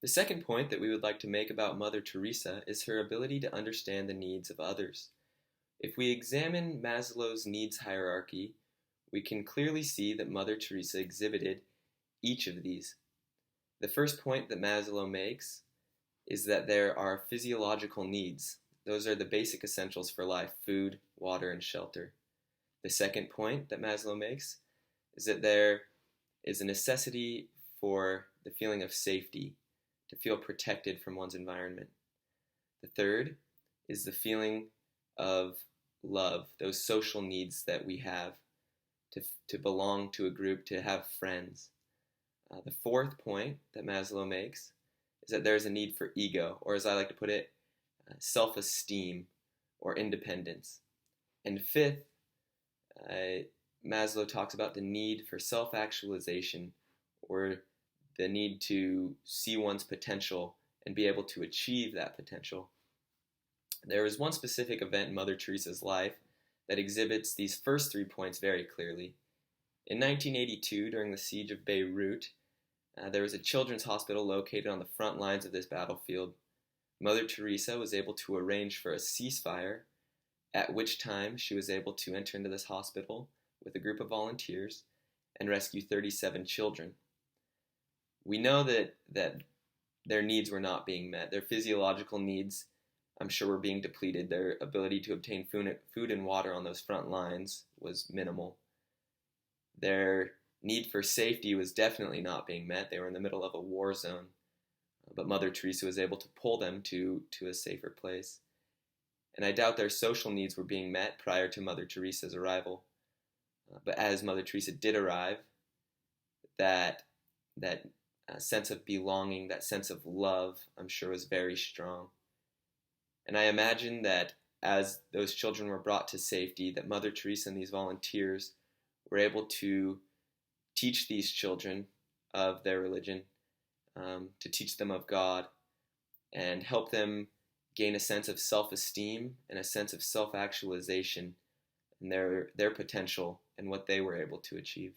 The second point that we would like to make about Mother Teresa is her ability to understand the needs of others. If we examine Maslow's needs hierarchy, we can clearly see that Mother Teresa exhibited each of these. The first point that Maslow makes is that there are physiological needs. Those are the basic essentials for life: food, water, and shelter. The second point that Maslow makes is that there is a necessity for the feeling of safety, to feel protected from one's environment. The third is the feeling of love, those social needs that we have to belong to a group, to have friends. The fourth point that Maslow makes is that there's a need for ego, or as I like to put it, self-esteem or independence. And fifth, Maslow talks about the need for self-actualization, or the need to see one's potential and be able to achieve that potential. There is one specific event in Mother Teresa's life that exhibits these first 3 points very clearly. In 1982, during the siege of Beirut, there was a children's hospital located on the front lines of this battlefield. Mother Teresa was able to arrange for a ceasefire, at which time she was able to enter into this hospital with a group of volunteers and rescue 37 children. We know that their needs were not being met. Their physiological needs, I'm sure, were being depleted. Their ability to obtain food and water on those front lines was minimal. Their need for safety was definitely not being met. They were in the middle of a war zone. But Mother Teresa was able to pull them to a safer place. And I doubt their social needs were being met prior to Mother Teresa's arrival. But as Mother Teresa did arrive, that sense of belonging, that sense of love, I'm sure was very strong. And I imagine that as those children were brought to safety, that Mother Teresa and these volunteers were able to teach these children of their religion, to teach them of God, and help them gain a sense of self-esteem and a sense of self-actualization and their potential and what they were able to achieve.